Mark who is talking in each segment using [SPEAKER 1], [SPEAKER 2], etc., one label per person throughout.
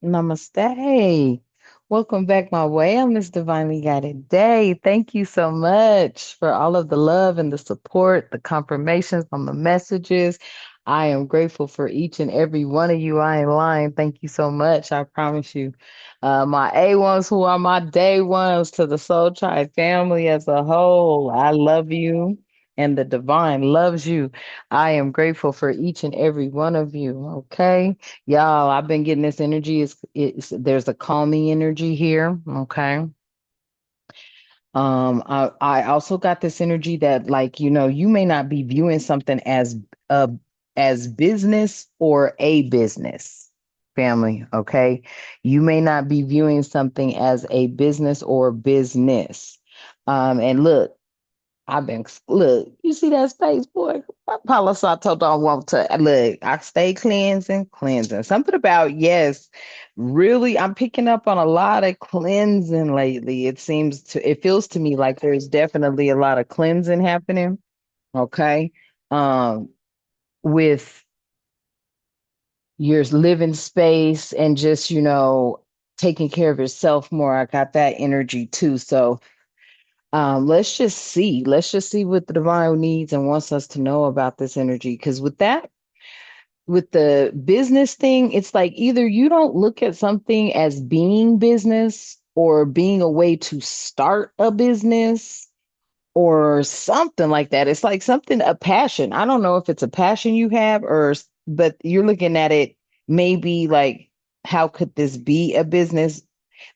[SPEAKER 1] Namaste. Welcome back my way on this divinely guided day. Thank you so much for all of the love and the support, the confirmations on the messages. I am grateful for each and every one of you. I ain't lying. Thank you so much. I promise you. My A1s who are my day ones to the Soul Tribe family as a whole. I love you and the divine loves you. I am grateful for each and every one of you. Okay. Y'all, I've been getting this energy. It's there's a calming energy here. Okay. I also got this energy that, like, you may not be viewing something uh as business or a business, family. Okay. You may not be viewing something as a business or business. And look, look, you see that space, boy? Palo Santo don't want to look. I stay cleansing. Something about, yes, really, I'm picking up on a lot of cleansing lately. It feels to me like there's definitely a lot of cleansing happening. Okay. Um, with your living space and just, taking care of yourself more. I got that energy too. So let's just see. Let's just see what the divine needs and wants us to know about this energy. Because with the business thing, it's like either you don't look at something as being business or being a way to start a business or something like that. It's like something, a passion. I don't know if it's a passion you have but you're looking at it maybe like, how could this be a business?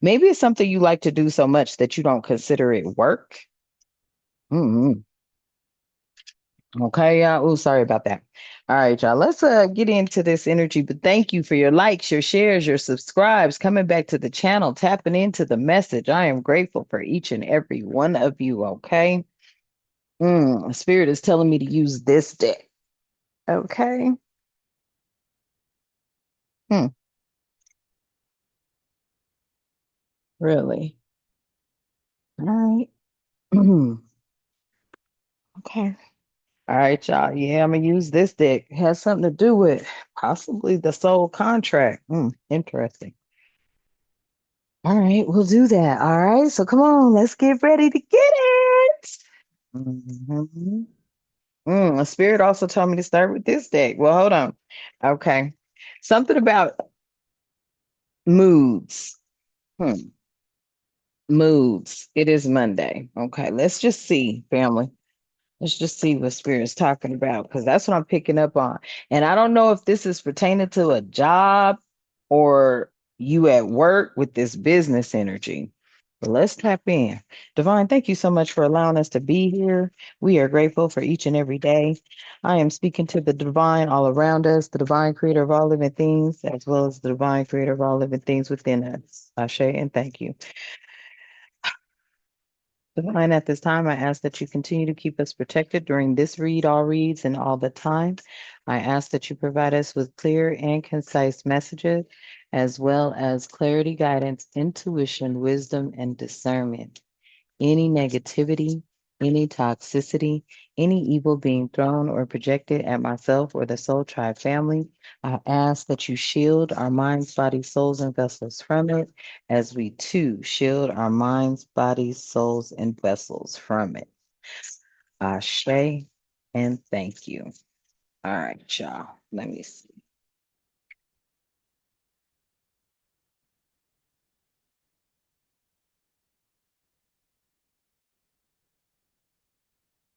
[SPEAKER 1] Maybe it's something you like to do so much that you don't consider it work. Mhm. Okay, y'all. Oh, sorry about that. All right, y'all. Let's get into this energy. But thank you for your likes, your shares, your subscribes, coming back to the channel, tapping into the message. I am grateful for each and every one of you. Okay. Spirit is telling me to use this deck. Okay. Hmm. Really. All right. Okay. All right, y'all. Yeah, I'm gonna use this deck. It has something to do with possibly the soul contract. Interesting. All right, we'll do that. All right, so come on, let's get ready to get it. Mhm. A spirit also told me to start with this deck. Well, hold on. Okay. Something about moods. Hmm. Moods. It is Monday. Okay, let's just see, family. Let's just see what Spirit's talking about because that's what I'm picking up on. And I don't know if this is pertaining to a job or you at work with this business energy. But let's tap in. Divine, thank you so much for allowing us to be here. We are grateful for each and every day. I am speaking to the divine all around us, the divine creator of all living things, as well as the divine creator of all living things within us. Ashe, and thank you. Divine, at this time, I ask that you continue to keep us protected during this read, all reads, and all the time. I ask that you provide us with clear and concise messages, as well as clarity, guidance, intuition, wisdom, and discernment. Any negativity, any toxicity, any evil being thrown or projected at myself or the Soul Tribe family, I ask that you shield our minds, bodies, souls, and vessels from it, as we too shield our minds, bodies, souls, and vessels from it. Ashe, and thank you. All right, y'all. Let me see.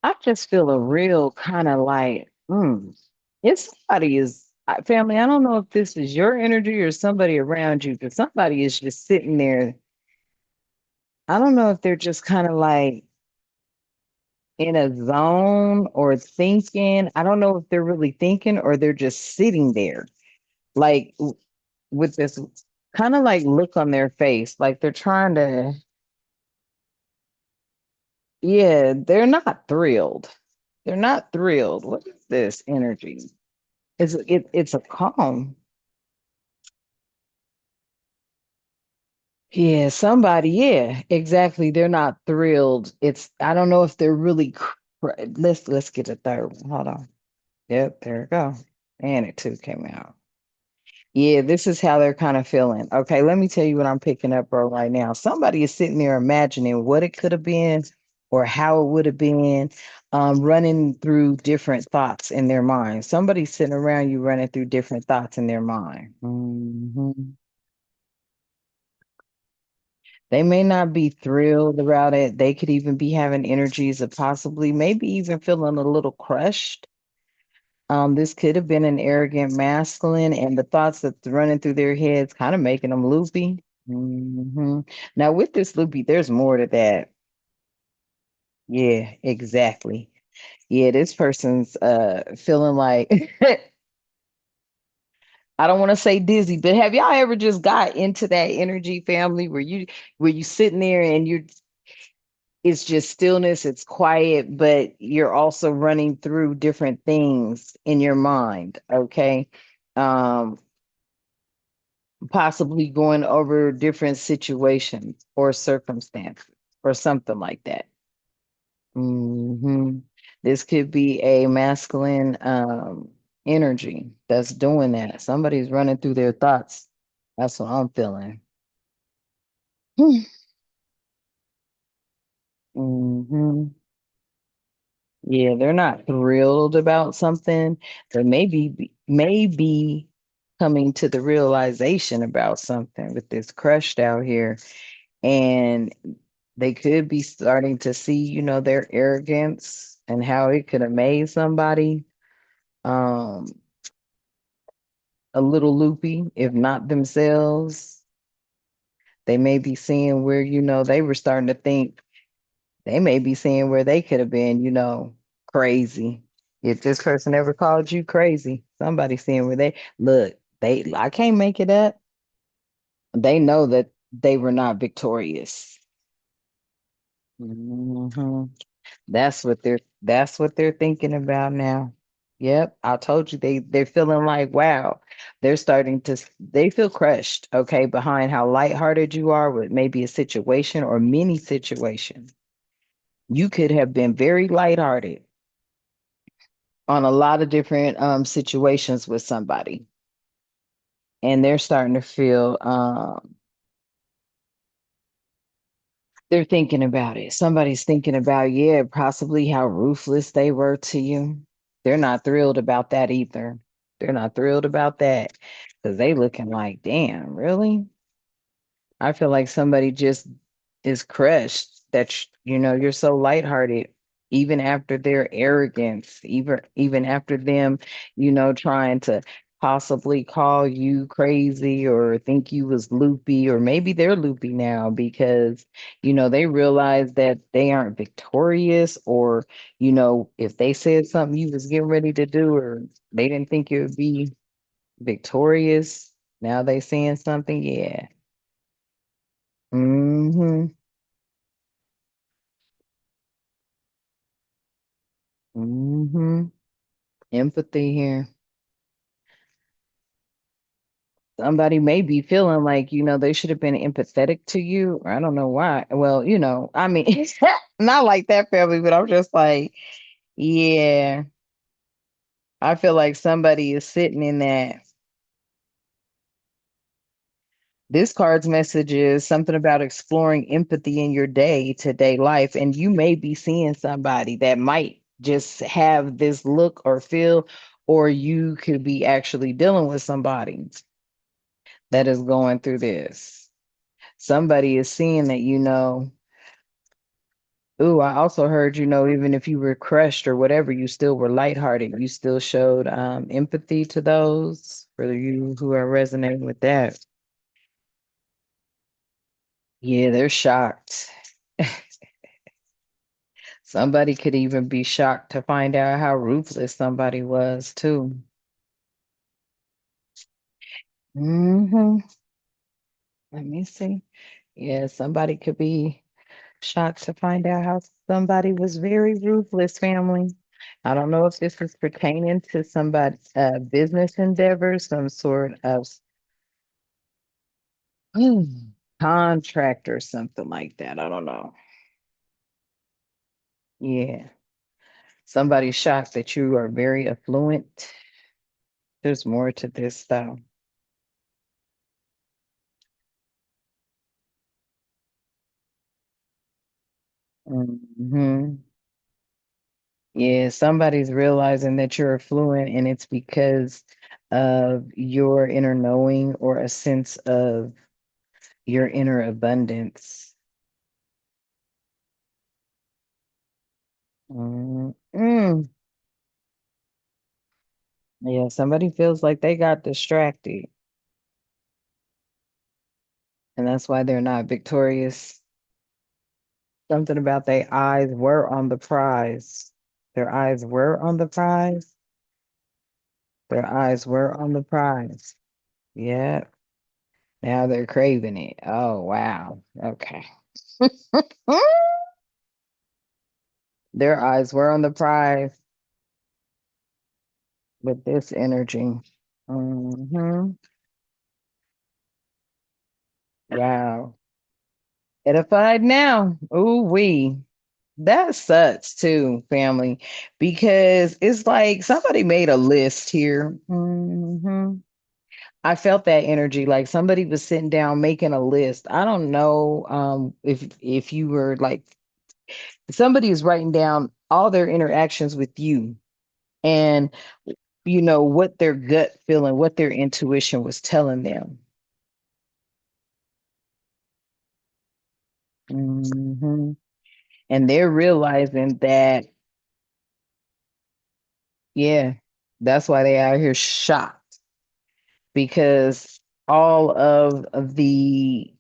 [SPEAKER 1] I just feel a real kind of like, if somebody is family, I don't know if this is your energy or somebody around you, but somebody is just sitting there. I don't know if they're just kind of like in a zone or thinking. I don't know if they're really thinking or they're just sitting there, like with this kind of like look on their face, like they're trying to, yeah, they're not thrilled. They're not thrilled. What is this energy? It's a calm. Yeah, somebody, yeah, exactly. They're not thrilled. I don't know if they're really let's get a third one. Hold on. Yep, there we go. And it too came out. Yeah, this is how they're kind of feeling. Okay, let me tell you what I'm picking up, bro, right now. Somebody is sitting there imagining what it could have been or how it would have been, running through different thoughts in their mind. Somebody's sitting around you running through different thoughts in their mind. They may not be thrilled about it. They could even be having energies of possibly, maybe even feeling a little crushed. This could have been an arrogant masculine, and the thoughts that's running through their heads kind of making them loopy. Now, with this loopy, there's more to that. Yeah, exactly. Yeah, this person's feeling like I don't want to say dizzy, but have y'all ever just got into that energy, family, where you sitting there and you're it's just stillness, it's quiet, but you're also running through different things in your mind, okay? Um, Possibly going over different situations or circumstances or something like that. hmm This could be a masculine energy that's doing that. Somebody's running through their thoughts. That's what I'm feeling. hmm Yeah, they're not thrilled about something, but maybe coming to the realization about something with this crushed out here. And they could be starting to see, their arrogance and how it could have made somebody um a little loopy, if not themselves. They may be seeing where, they were starting to think they may be seeing where they could have been, crazy. If this person ever called you crazy, somebody seeing where they look, I can't make it up. They know that they were not victorious. hmm That's what they're thinking about now. Yep, I told you they're feeling like, wow, they feel crushed, okay, behind how lighthearted you are with maybe a situation or many situations. You could have been very lighthearted on a lot of different situations with somebody, and they're starting to feel they're thinking about it. Somebody's thinking about, yeah, possibly how ruthless they were to you. They're not thrilled about that either. They're not thrilled about that because they looking like, damn, really? I feel like somebody just is crushed that you're so lighthearted, even after their arrogance, even after them, trying to possibly call you crazy or think you was loopy, or maybe they're loopy now because they realize that they aren't victorious, or if they said something you was getting ready to do, or they didn't think you would be victorious, now they saying something, yeah. hmm hmm Empathy here. Somebody may be feeling like, they should have been empathetic to you. I don't know why. Well, I mean, not like that family, but I'm just like, yeah, I feel like somebody is sitting in that. This card's message is something about exploring empathy in your day-to-day life. And you may be seeing somebody that might just have this look or feel, or you could be actually dealing with somebody that is going through this. Somebody is seeing that, ooh, I also heard, even if you were crushed or whatever, you still were lighthearted. You still showed empathy to those, for you who are resonating with that. Yeah, they're shocked. Somebody could even be shocked to find out how ruthless somebody was too. hmm Let me see. Yeah, somebody could be shocked to find out how somebody was very ruthless, family. I don't know if this is pertaining to somebody's business endeavor, some sort of contract or something like that. I don't know. Yeah. Somebody's shocked that you are very affluent. There's more to this though. Hmm. Yeah, somebody's realizing that you're affluent, and it's because of your inner knowing or a sense of your inner abundance. Mm. Yeah, somebody feels like they got distracted, and that's why they're not victorious. Something about their eyes were on the prize. Their eyes were on the prize. Their eyes were on the prize. Yeah. Now they're craving it. Oh, wow. Okay. Their eyes were on the prize with this energy. Hmm. Wow. Edified now. Ooh, wee. That sucks too, family, because it's like somebody made a list here. I felt that energy, like somebody was sitting down making a list. I don't know if you were like somebody is writing down all their interactions with you and what their gut feeling, what their intuition was telling them. Hmm. And they're realizing that, yeah, that's why they out here shocked because all of the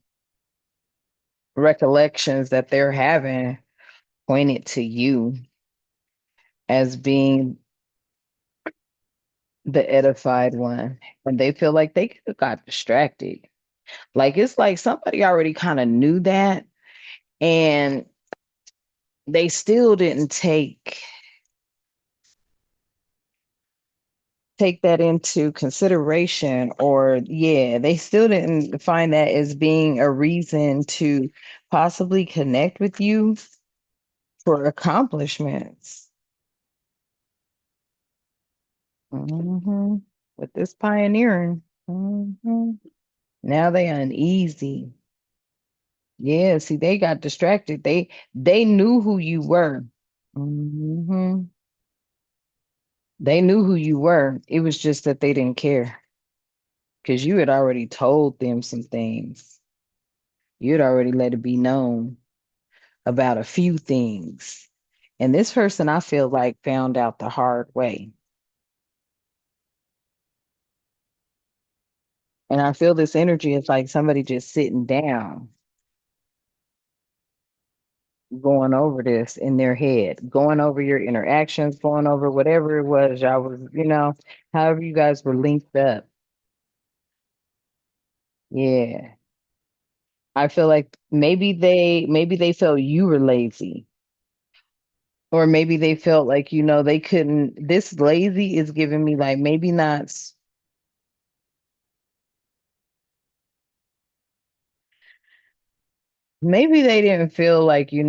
[SPEAKER 1] recollections that they're having pointed to you as being the edified one. And they feel like they could have got distracted. Like it's like somebody already kind of knew that and they still didn't take that into consideration, or yeah, they still didn't find that as being a reason to possibly connect with you for accomplishments. Hmm. With this pioneering. Hmm. Now they uneasy. Yeah, see, they got distracted. They knew who you were. Hmm. They knew who you were. It was just that they didn't care because you had already told them some things. You had already let it be known about a few things. And this person, I feel like, found out the hard way. And I feel this energy is like somebody just sitting down, going over this in their head, going over your interactions, going over whatever it was y'all was, however you guys were linked up. Yeah. I feel like maybe they felt you were lazy. Or maybe they felt like, they couldn't. This lazy is giving me like maybe not. Maybe they didn't feel like, you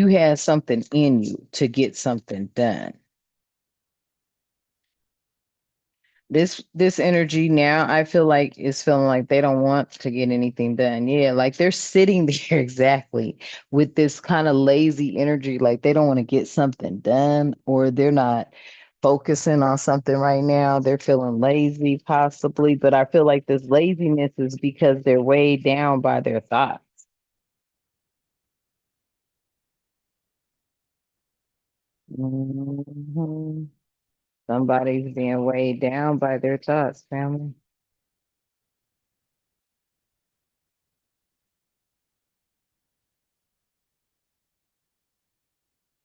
[SPEAKER 1] had something in you to get something done. This energy now, I feel like is feeling like they don't want to get anything done. Yeah, like they're sitting there exactly with this kind of lazy energy, like they don't want to get something done, or they're not focusing on something right now. They're feeling lazy, possibly, but I feel like this laziness is because they're weighed down by their thoughts. Mhm. Somebody's being weighed down by their thoughts, family.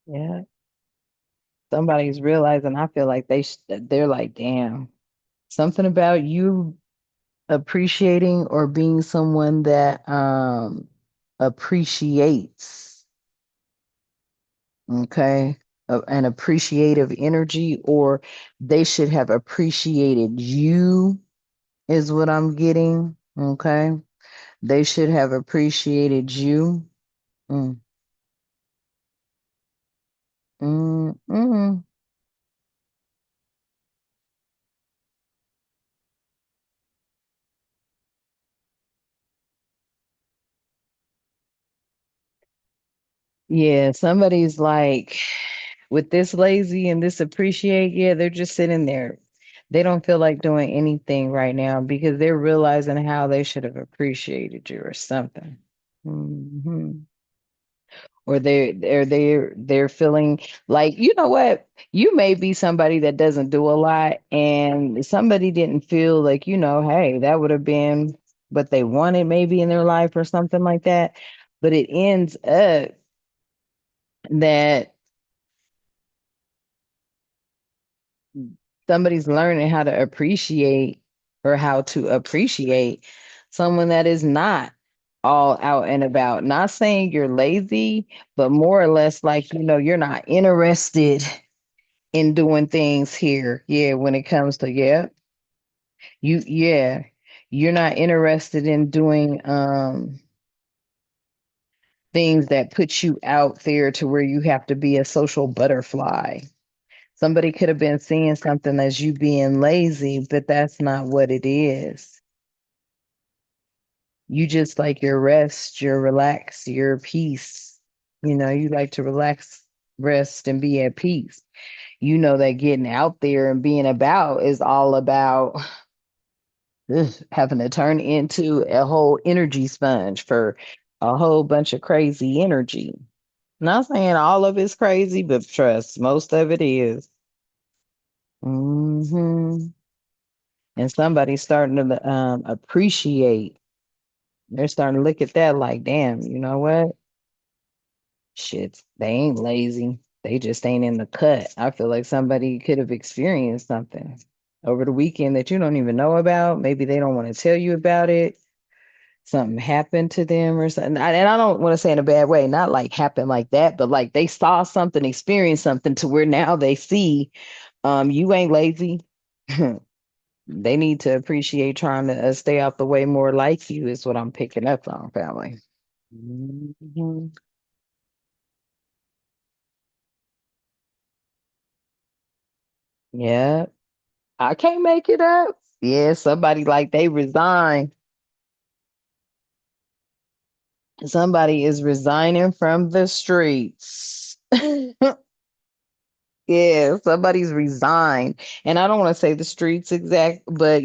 [SPEAKER 1] Yeah. Somebody's realizing, I feel like they're like, damn, something about you appreciating or being someone that appreciates, okay? An appreciative energy, or they should have appreciated you, is what I'm getting, okay? They should have appreciated you. Mm, mm. Yeah, somebody's like with this lazy and this appreciate, yeah, they're just sitting there. They don't feel like doing anything right now because they're realizing how they should have appreciated you or something. Hmm. Or they're feeling like, you know what, you may be somebody that doesn't do a lot and somebody didn't feel like, hey, that would have been what they wanted maybe in their life or something like that, but it ends up that somebody's learning how to appreciate or how to appreciate someone that is not all out and about. Not saying you're lazy, but more or less like, you're not interested in doing things here. Yeah, when it comes to, yeah, yeah, you're not interested in doing things that put you out there to where you have to be a social butterfly. Somebody could have been seeing something as you being lazy, but that's not what it is. You just like your rest, your relax, your peace. You like to relax, rest, and be at peace. You know that getting out there and being about is all about having to turn into a whole energy sponge for a whole bunch of crazy energy. Not saying all of it's crazy, but trust, most of it is. Hmm. And somebody's starting to appreciate. They're starting to look at that like, damn, you know what? Shit, they ain't lazy. They just ain't in the cut. I feel like somebody could have experienced something over the weekend that you don't even know about. Maybe they don't want to tell you about it. Something happened to them or something. And I don't want to say in a bad way, not like happen like that, but like they saw something, experienced something to where now they see you ain't lazy. They need to appreciate trying to stay out the way more like you is what I'm picking up on, family. Mhm. Yeah, I can't make it up. Yeah, somebody like they resign. Somebody is resigning from the streets. Yeah, somebody's resigned. And I don't want to say the streets exact, but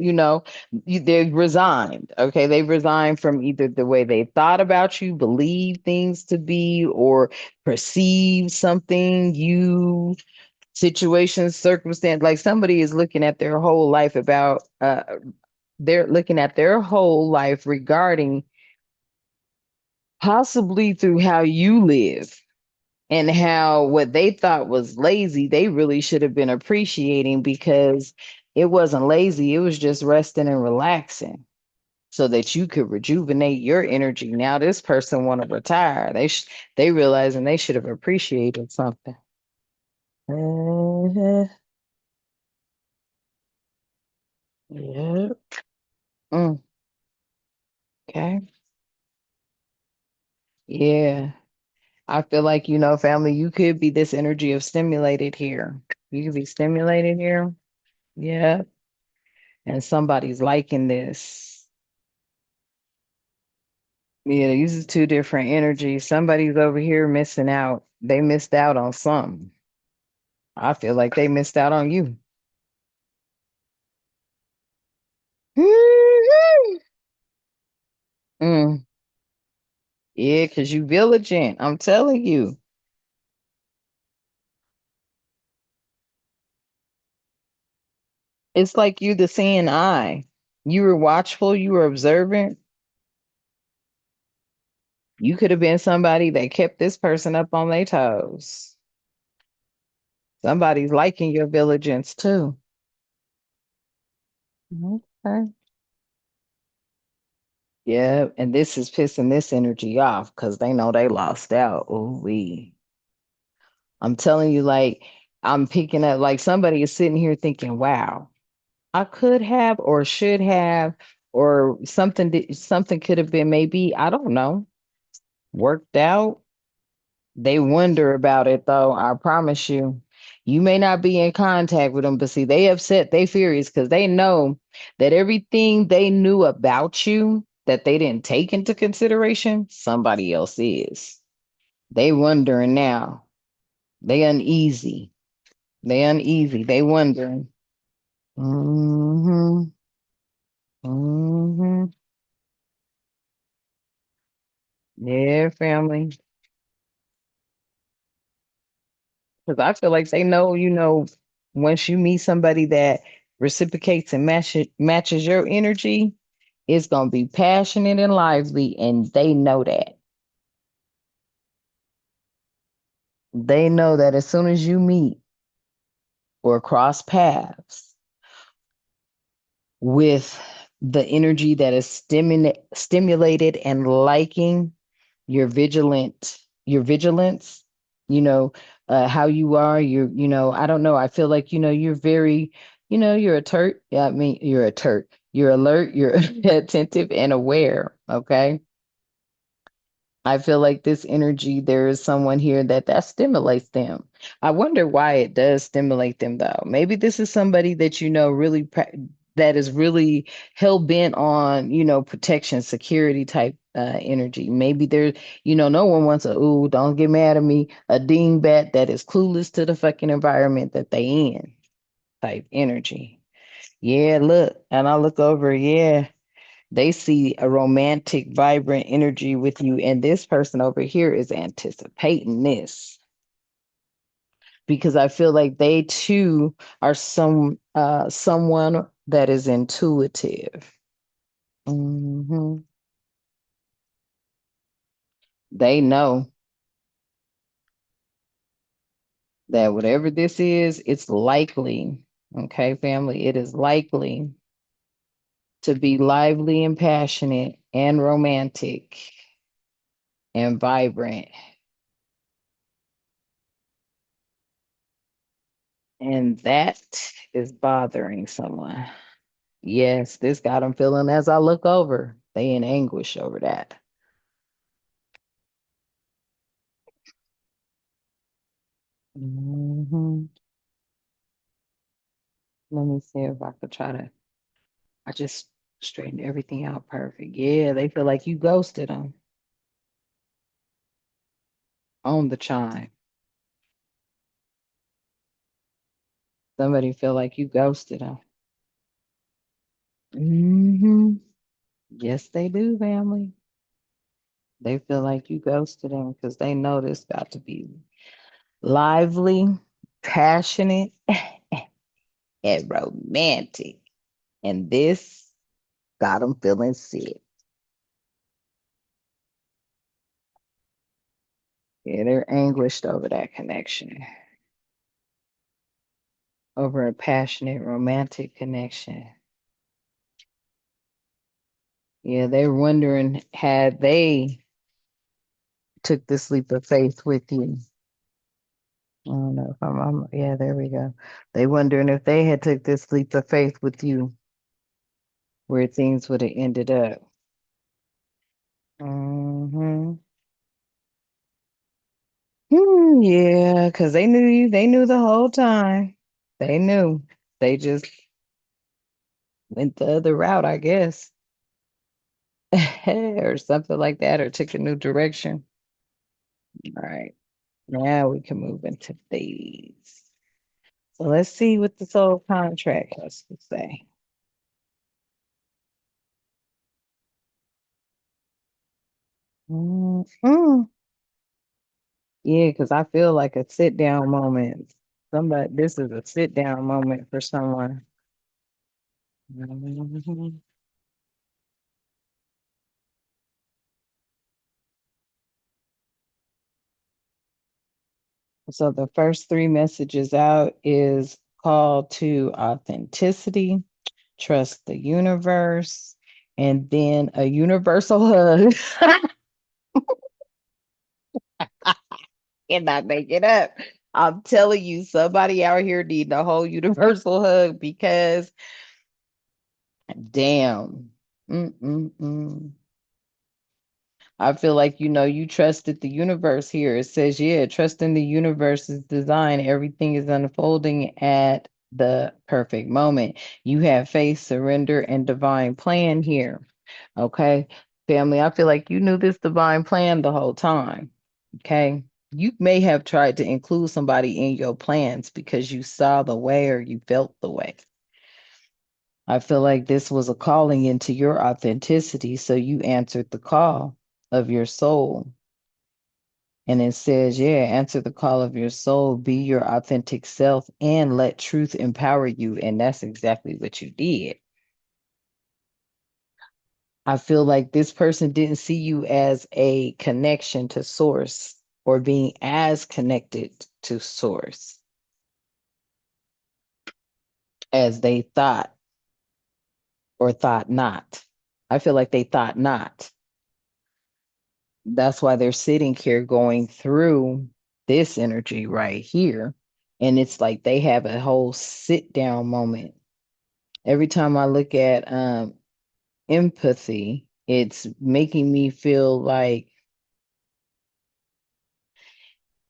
[SPEAKER 1] they're resigned. Okay. They resigned from either the way they thought about you, believe things to be, or perceive something, you, situation, circumstance. Like somebody is looking at their whole life about, they're looking at their whole life regarding possibly through how you live and how what they thought was lazy, they really should have been appreciating because it wasn't lazy, it was just resting and relaxing so that you could rejuvenate your energy. Now this person want to retire. They realizing they should have appreciated something. Mhm. Yeah. Mm, okay. Yeah. I feel like, family, you could be this energy of stimulated here. You could be stimulated here. Yeah. And somebody's liking this. Yeah, these are two different energies. Somebody's over here missing out. They missed out on something. I feel like they missed out on you. Mm, yeah, because you vigilant. I'm telling you. It's like you the seeing eye. You were watchful, you were observant. You could have been somebody that kept this person up on their toes. Somebody's liking your vigilance too. Okay. Yeah, and this is pissing this energy off because they know they lost out. Oh, I'm telling you, like, I'm picking up, like, somebody is sitting here thinking, wow, I could have or should have, or something could have been maybe, I don't know, worked out. They wonder about it, though. I promise you. You may not be in contact with them, but see, they upset, they furious because they know that everything they knew about you that they didn't take into consideration, somebody else is. They wondering now. They uneasy. They uneasy. They wondering. Mm-hmm. Mm-hmm. Yeah, family. Because I feel like they know, once you meet somebody that reciprocates and matches your energy, it's gonna be passionate and lively, and they know that. They know that as soon as you meet or cross paths with the energy that is stimulated and liking your vigilance, you know, how you are, I don't know, I feel like, you're very, you're alert. Yeah, I mean, you're alert. You're alert, you're attentive and aware. Okay. I feel like this energy, there is someone here that stimulates them. I wonder why it does stimulate them, though. Maybe this is somebody that really that is really hell bent on protection, security type energy. Maybe there, no one wants a ooh, don't get mad at me, a dingbat that is clueless to the fucking environment that they in type energy. Yeah, look, and I look over, yeah. They see a romantic, vibrant energy with you, and this person over here is anticipating this because I feel like they too are someone that is intuitive. Mhm. They know that whatever this is, it's likely, okay, family, it is likely to be lively and passionate and romantic and vibrant. And that is bothering someone. Yes, this got them feeling as I look over. They in anguish over that. Hmm. Let me see if I could try to. I just straightened everything out perfect. Yeah, they feel like you ghosted them on the chime. Somebody feel like you ghosted them. Hmm. Yes, they do, family. They feel like you ghosted them because they know this got to be lively, passionate, and romantic. And this got them feeling sick. Yeah, they're anguished over that connection, over a passionate romantic connection. Yeah, they're wondering had they took this leap of faith with you. I don't know if yeah, there we go. They wondering if they had took this leap of faith with you, where things would have ended up. Hmm. Yeah, because they knew you. They knew the whole time. They knew. They just went the other route, I guess, or something like that, or took a new direction. All right. Now we can move into these. So let's see what the soul contract has to say. Mm. Yeah, because I feel like a sit down moment. This is a sit down moment for someone. Mhm. So the first three messages out is call to authenticity, trust the universe, and then a universal hug. Cannot make it up. I'm telling you, somebody out here need the whole universal hug because damn. Mm-mm-mm. I feel like, you trusted the universe here. It says, yeah, trust in the universe's design. Everything is unfolding at the perfect moment. You have faith, surrender, and divine plan here. Okay, family, I feel like you knew this divine plan the whole time. Okay. You may have tried to include somebody in your plans because you saw the way or you felt the way. I feel like this was a calling into your authenticity, so you answered the call of your soul. And it says, yeah, answer the call of your soul, be your authentic self, and let truth empower you. And that's exactly what you did. I feel like this person didn't see you as a connection to source or being as connected to source as they thought or thought not. I feel like they thought not. That's why they're sitting here going through this energy right here. And it's like they have a whole sit down moment. Every time I look at empathy, it's making me feel like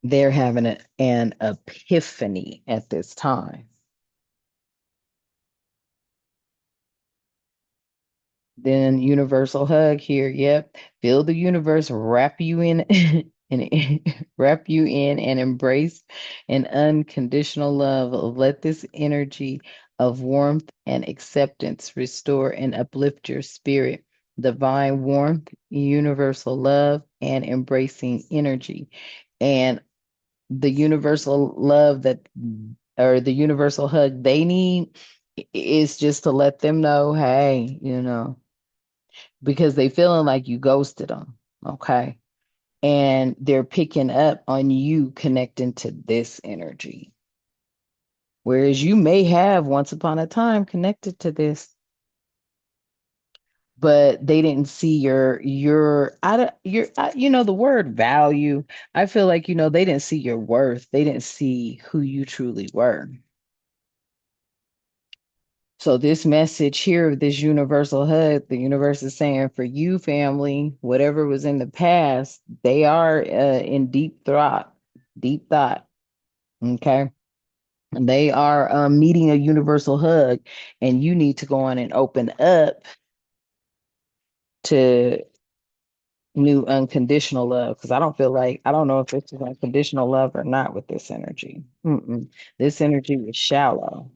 [SPEAKER 1] they're having an epiphany at this time. Then universal hug here. Yep. Feel the universe wrap you in and wrap you in and embrace an unconditional love. Let this energy of warmth and acceptance restore and uplift your spirit. Divine warmth, universal love, and embracing energy. And the universal love that or the universal hug they need is just to let them know, hey, because they feeling like you ghosted them, okay? And they're picking up on you connecting to this energy. Whereas you may have once upon a time connected to this, but they didn't see I don't the word value. I feel like they didn't see your worth. They didn't see who you truly were. So this message here of this universal hug, the universe is saying for you, family, whatever was in the past, they are in deep thought. Okay. And they are needing a universal hug, and you need to go on and open up to new unconditional love. Because I don't know if this is unconditional love or not with this energy. Mm-mm. This energy was shallow.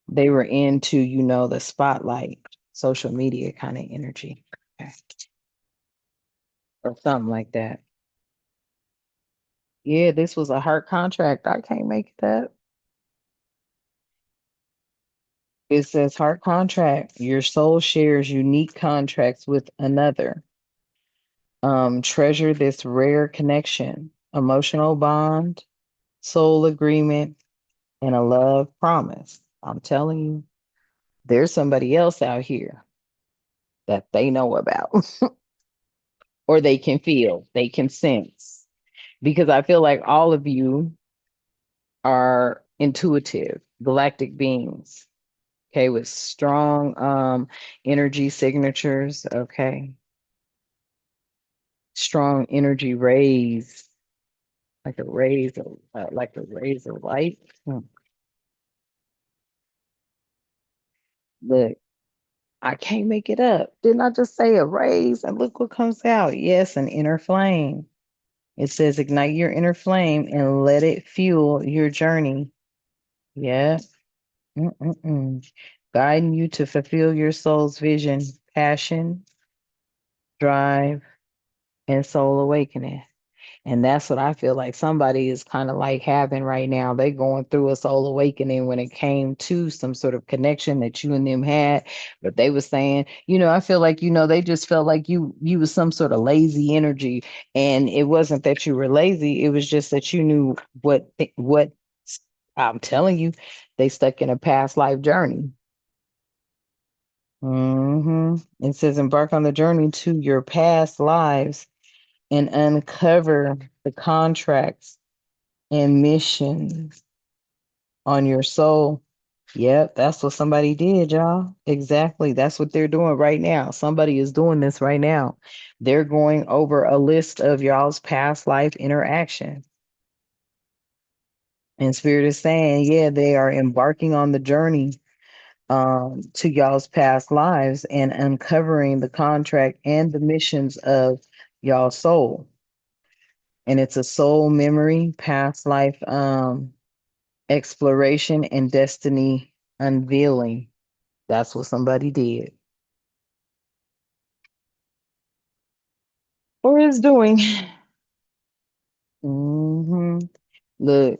[SPEAKER 1] They were into, the spotlight, social media kind of energy, okay, or something like that. Yeah, this was a heart contract. I can't make it up. It says heart contract. Your soul shares unique contracts with another. Treasure this rare connection, emotional bond, soul agreement, and a love promise. I'm telling you, there's somebody else out here that they know about, or they can feel, they can sense. Because I feel like all of you are intuitive, galactic beings, okay, with strong energy signatures, okay, strong energy rays, like a rays of light. Hmm. Look, I can't make it up. Didn't I just say a rays and look what comes out? Yes, an inner flame. It says ignite your inner flame and let it fuel your journey. Yeah. Mm-mm-mm. Guiding you to fulfill your soul's vision, passion, drive, and soul awakening. And that's what I feel like somebody is kind of like having right now. They going through a soul awakening when it came to some sort of connection that you and them had. But they were saying, I feel like, they just felt like you was some sort of lazy energy. And it wasn't that you were lazy. It was just that you knew what I'm telling you, they stuck in a past life journey. It says embark on the journey to your past lives and uncover the contracts and missions on your soul. Yep, that's what somebody did, y'all. Exactly. That's what they're doing right now. Somebody is doing this right now. They're going over a list of y'all's past life interaction. And Spirit is saying, yeah, they are embarking on the journey to y'all's past lives and uncovering the contract and the missions of y'all's soul. and it's a soul memory, past life exploration, and destiny unveiling. That's what somebody did or is doing. hmm Look,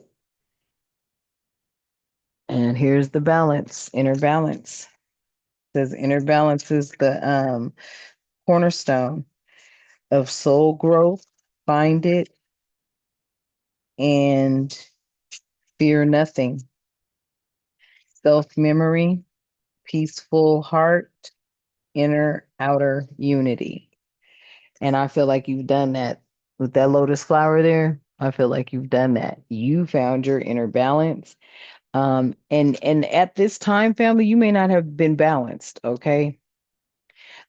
[SPEAKER 1] and here's the balance, inner balance. It says inner balance is the cornerstone of soul growth. Find it and fear nothing. Self memory, peaceful heart, inner outer unity. And I feel like you've done that with that lotus flower there. I feel like you've done that. You found your inner balance. And at this time, family, you may not have been balanced, okay?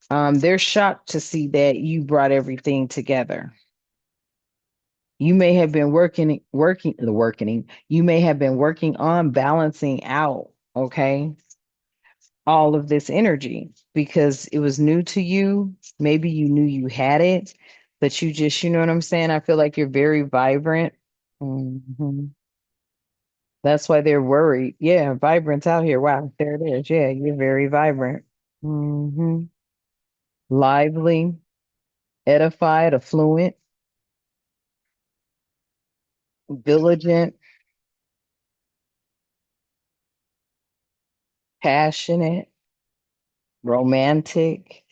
[SPEAKER 1] They're shocked to see that you brought everything together. You may have been working. You may have been working on balancing out, okay, all of this energy because it was new to you. Maybe you knew you had it, but you just, you know what I'm saying? I feel like you're very vibrant. Mhm. That's why they're worried. Yeah, vibrance out here. Wow, there it is. Yeah, you're very vibrant. hmm Lively, edified, affluent, diligent, passionate, romantic.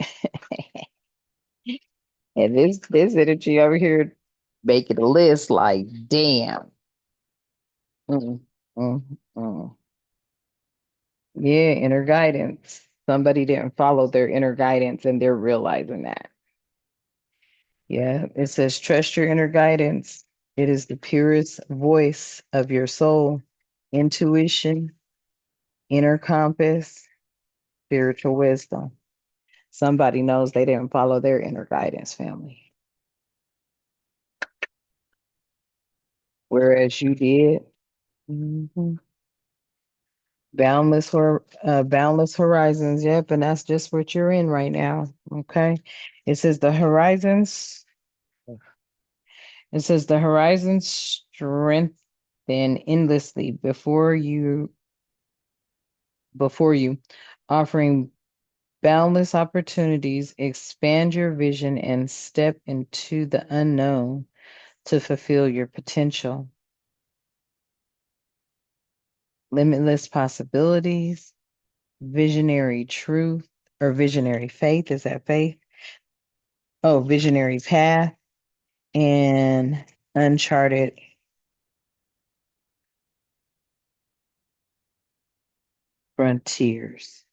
[SPEAKER 1] And this energy over here making a list like, damn. Mm, mm, mm. Yeah, inner guidance. Somebody didn't follow their inner guidance and they're realizing that. Yeah, it says, trust your inner guidance. It is the purest voice of your soul, intuition, inner compass, spiritual wisdom. Somebody knows they didn't follow their inner guidance, family, whereas you did. Mhm. Boundless horizons. Yep, and that's just what you're in right now. Okay. It says the horizons. It says the horizons strengthen endlessly before you, offering boundless opportunities. Expand your vision and step into the unknown to fulfill your potential. Limitless possibilities, visionary truth, or visionary faith. Is that faith? Oh, visionary path and uncharted frontiers.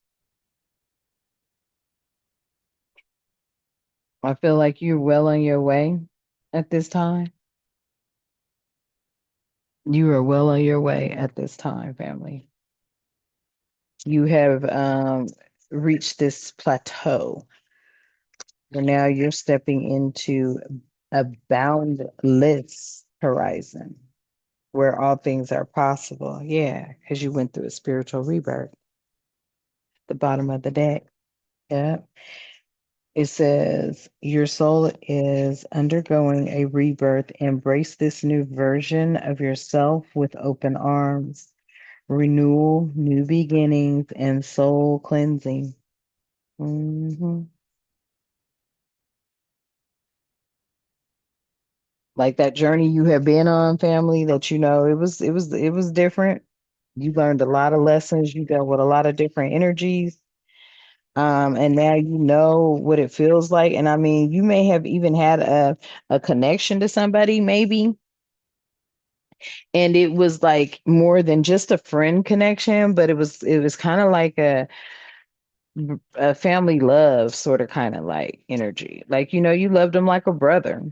[SPEAKER 1] I feel like you're well on your way at this time. You are well on your way at this time, family. You have reached this plateau where now you're stepping into a boundless horizon where all things are possible. Yeah, because you went through a spiritual rebirth, the bottom of the deck. Yeah. It says, your soul is undergoing a rebirth. Embrace this new version of yourself with open arms, renewal, new beginnings, and soul cleansing. hmm Like that journey you have been on, family, that it was different. You learned a lot of lessons. You dealt with a lot of different energies. And now you know what it feels like. And I mean, you may have even had a connection to somebody, maybe, and it was like more than just a friend connection, but it was kind of like a family love sort of kind of like energy. Like, you loved them like a brother.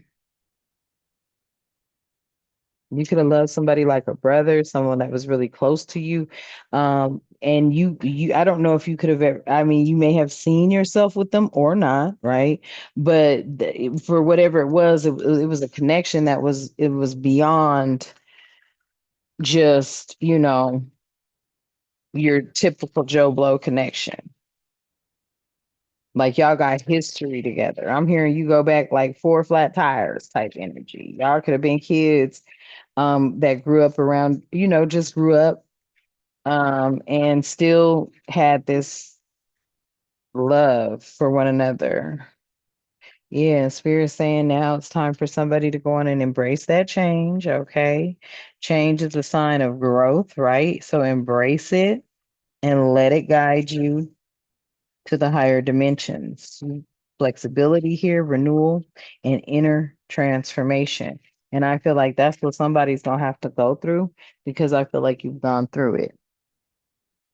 [SPEAKER 1] You could have loved somebody like a brother, someone that was really close to you. And I don't know if you could have ever, I mean, you may have seen yourself with them or not, right? But for whatever it was, it was a connection it was beyond just, your typical Joe Blow connection. Like y'all got history together. I'm hearing you go back like four flat tires type energy. Y'all could have been kids that grew up around, just grew up and still had this love for one another. Yeah, Spirit saying now it's time for somebody to go on and embrace that change. Okay. Change is a sign of growth, right? So embrace it and let it guide you to the higher dimensions. Flexibility here, renewal, and inner transformation. And I feel like that's what somebody's going to have to go through because I feel like you've gone through it.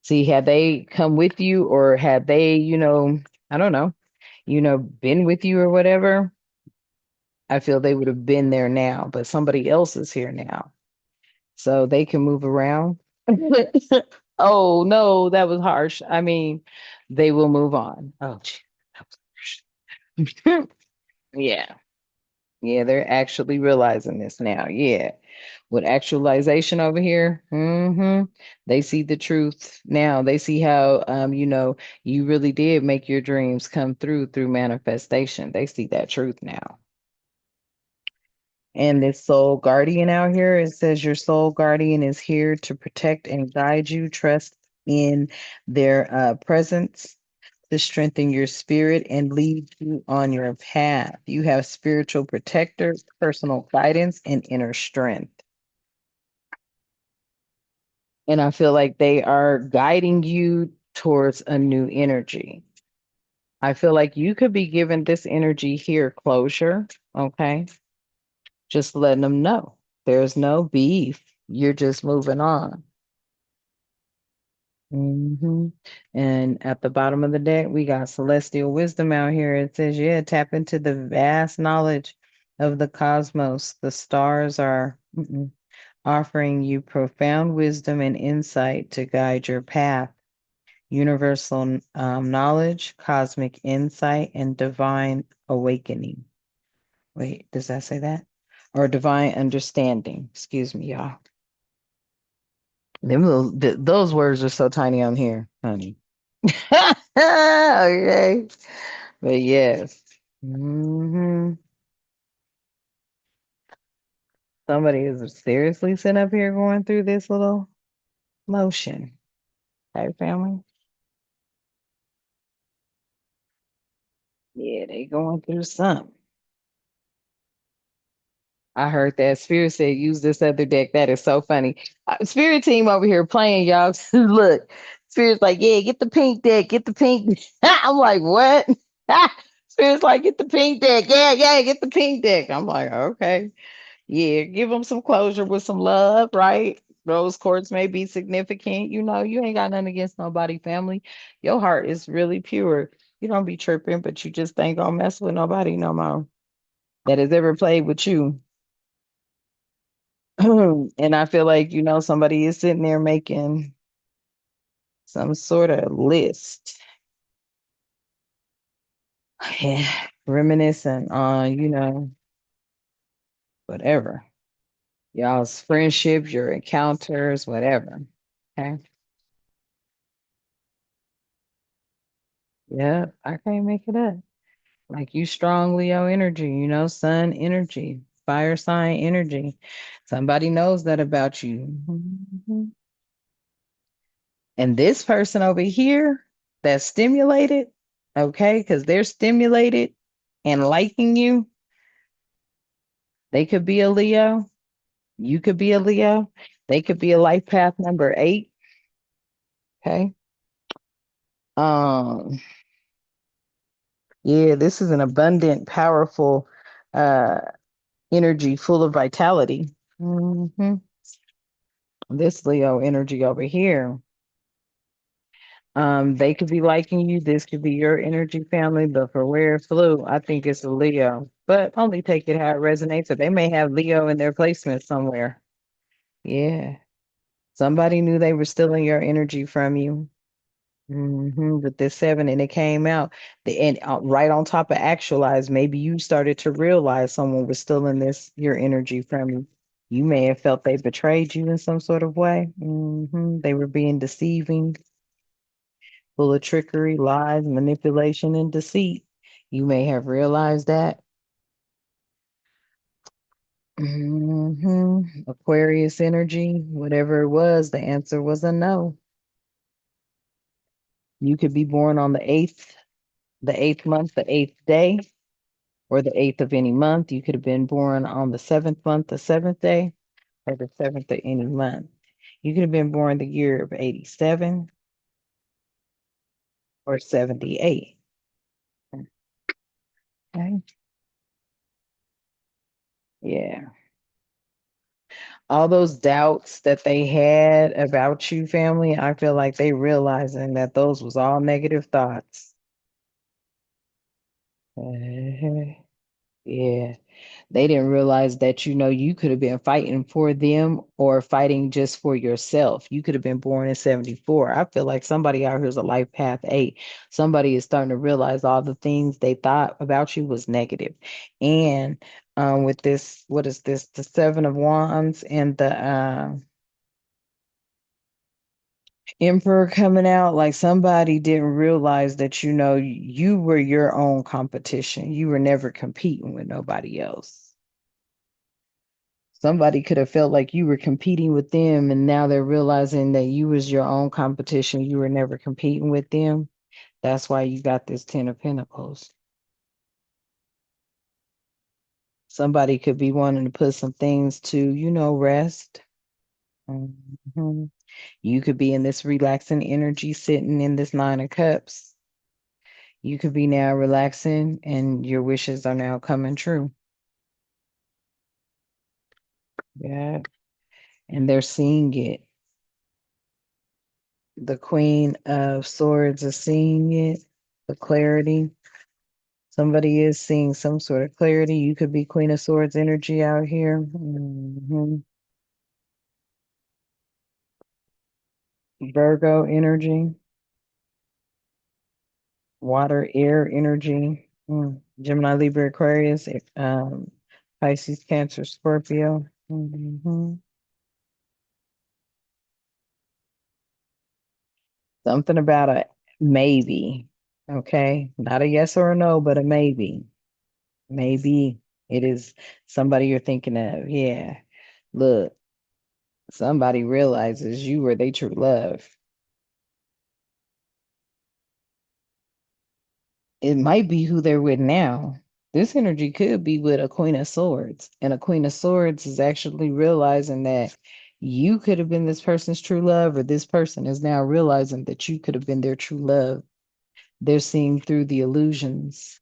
[SPEAKER 1] See, had they come with you or had they, I don't know, been with you or whatever, I feel they would have been there now, but somebody else is here now. So they can move around. Oh, no, that was harsh. I mean, they will move on. Oh, gee, that was harsh. Yeah. Yeah, they're actually realizing this now. Yeah. With actualization over here, they see the truth now. They see how you really did make your dreams come through manifestation. They see that truth now. And this soul guardian out here, it says your soul guardian is here to protect and guide you. Trust in their presence to strengthen your spirit and lead you on your path. You have spiritual protectors, personal guidance, and inner strength. And I feel like they are guiding you towards a new energy. I feel like you could be given this energy here closure. Okay. Just letting them know there's no beef. You're just moving on. And at the bottom of the deck, we got celestial wisdom out here. It says, yeah, tap into the vast knowledge of the cosmos. The stars are offering you profound wisdom and insight to guide your path. Universal knowledge, cosmic insight, and divine awakening. Wait, does that say that? Or divine understanding. Excuse me, y'all. Those words are so tiny on here, honey. Okay. But yes. Somebody is seriously sitting up here going through this little motion. Okay, family? Yeah, they going through something. I heard that Spirit said use this other deck. That is so funny. Spirit team over here playing, y'all. Look, Spirit's like, yeah, get the pink deck, get the pink. I'm like, what? Spirit's like, get the pink deck. Yeah, yeah, get the pink deck. I'm like, okay. Yeah, give them some closure with some love, right? Rose quartz may be significant. You ain't got nothing against nobody, family. Your heart is really pure. You don't be tripping, but you just ain't gonna mess with nobody no more that has ever played with you. And I feel like, somebody is sitting there making some sort of list, yeah, reminiscing on, whatever. Y'all's friendships, your encounters, whatever. Okay. Yeah, I can't make it up. Like you strong Leo energy, sun energy, fire sign energy. Somebody knows that about you. And this person over here that's stimulated, okay, because they're stimulated and liking you, they could be a Leo. You could be a Leo. They could be a life path number 8. Okay. Um, yeah, this is an abundant, powerful uh energy full of vitality. This Leo energy over here. They could be liking you. This could be your energy family, but for where it flew, I think it's a Leo. But only take it how it resonates. Or they may have Leo in their placement somewhere. Yeah. Somebody knew they were stealing your energy from you. With this 7, and it came out. And right on top of actualize, maybe you started to realize someone was stealing your energy from you. You may have felt they betrayed you in some sort of way. They were being deceiving. full of trickery, lies, manipulation, and deceit. You may have realized that. Aquarius energy, whatever it was, the answer was a no. You could be born on the eighth month, the eighth day, or the eighth of any month. You could have been born on the seventh month, the seventh day, or the seventh of any month. You could have been born the year of 87 or 78. Okay. Yeah. All those doubts that they had about you, family, I feel like they realizing that those was all negative thoughts. Uh-huh. Yeah. They didn't realize that, you could have been fighting for them or fighting just for yourself. You could have been born in 74. I feel like somebody out here is a life path 8. Somebody is starting to realize all the things they thought about you was negative. And with this, what is this? The Seven of Wands and the Emperor coming out, like somebody didn't realize that, you were your own competition. You were never competing with nobody else. Somebody could have felt like you were competing with them, and now they're realizing that you was your own competition. You were never competing with them. That's why you got this Ten of Pentacles. Somebody could be wanting to put some things to, rest. Mhm. You could be in this relaxing energy, sitting in this Nine of Cups. You could be now relaxing, and your wishes are now coming true. Yeah. And they're seeing it. The Queen of Swords is seeing it, the clarity. Somebody is seeing some sort of clarity. You could be Queen of Swords energy out here. Virgo energy, water, air energy. Gemini, Libra, Aquarius, Pisces, Cancer, Scorpio. Something about a maybe. Okay. Not a yes or a no, but a maybe. Maybe it is somebody you're thinking of. Yeah. Look, somebody realizes you were their true love. It might be who they're with now. This energy could be with a Queen of Swords. And a Queen of Swords is actually realizing that you could have been this person's true love, or this person is now realizing that you could have been their true love. They're seeing through the illusions.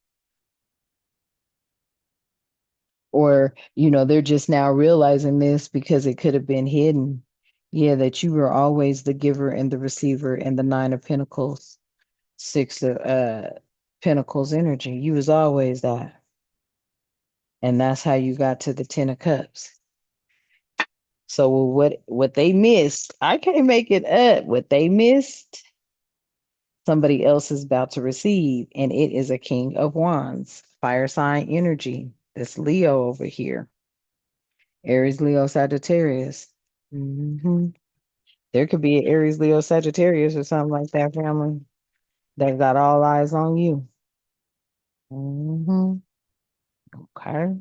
[SPEAKER 1] Or, they're just now realizing this because it could have been hidden. Yeah, that you were always the giver and the receiver, and the Nine of Pentacles, Six of Pentacles energy. You was always that. And that's how you got to the Ten of Cups. So what they missed, I can't make it up. What they missed, somebody else is about to receive, and it is a King of Wands, fire sign energy. This Leo over here, Aries, Leo, Sagittarius. hmm There could be an Aries, Leo, Sagittarius, or something like that, family, that got all eyes on you. hmm Okay.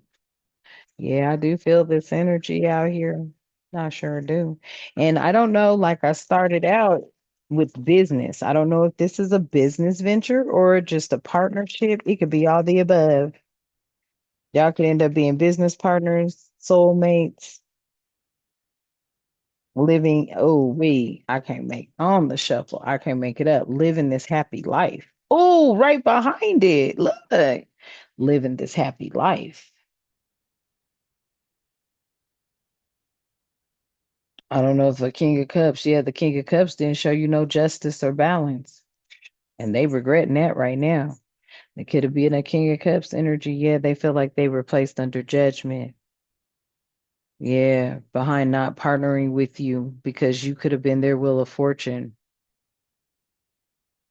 [SPEAKER 1] Yeah, I do feel this energy out here. I sure do. And I don't know, like I started out with business. I don't know if this is a business venture or just a partnership. It could be all the above. Y'all could end up being business partners, soulmates, living. Oh, I can't make on the shuffle. I can't make it up. Living this happy life. Oh, right behind it. Look, living this happy life. I don't know if a King of Cups, yeah, the King of Cups didn't show you no justice or balance. And they regretting that right now. It could have been a King of Cups energy. Yeah, they feel like they were placed under judgment. Yeah, behind not partnering with you because you could have been their wheel of fortune.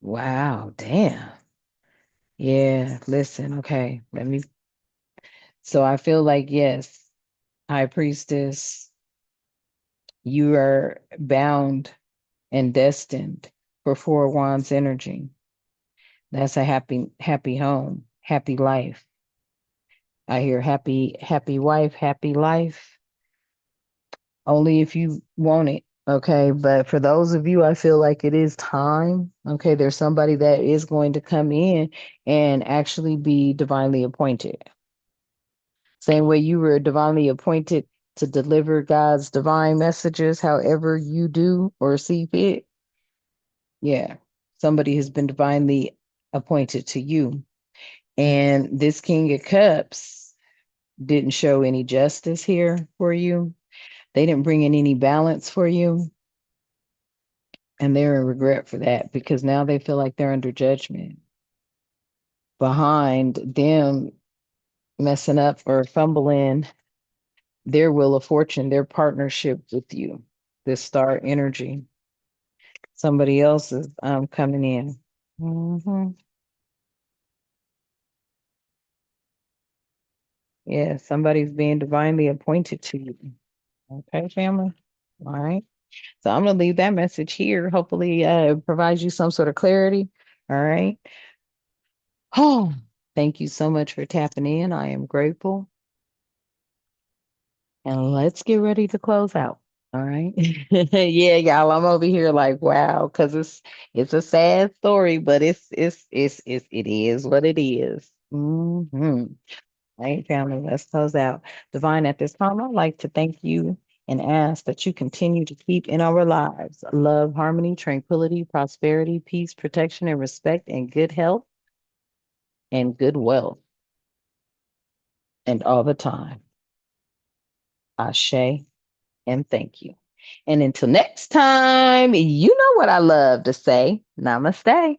[SPEAKER 1] Wow, damn. Yeah, listen, okay. So I feel like, yes, High Priestess, you are bound and destined for Four of Wands energy. That's a happy home, happy life. I hear happy wife, happy life. Only if you want it. Okay. But for those of you, I feel like it is time. Okay. There's somebody that is going to come in and actually be divinely appointed. Same way you were divinely appointed to deliver God's divine messages, however you do or see fit. Yeah. Somebody has been divinely appointed to you. And this King of Cups didn't show any justice here for you. They didn't bring in any balance for you. And they're in regret for that because now they feel like they're under judgment behind them messing up or fumbling their wheel of fortune, their partnership with you, this star energy. Somebody else is coming in. Yeah, somebody's being divinely appointed to you. Okay, family. All right. So I'm gonna leave that message here. Hopefully, it provides you some sort of clarity. All right. Oh, thank you so much for tapping in. I am grateful. And let's get ready to close out. All right. Yeah, y'all. I'm over here like, wow, because it's a sad story, but it is what it is. All right, family, let's close out. Divine, at this time, I'd like to thank you and ask that you continue to keep in our lives love, harmony, tranquility, prosperity, peace, protection, and respect, and good health and good wealth, and all the time. Ashe, and thank you. And until next time, you know what I love to say. Namaste.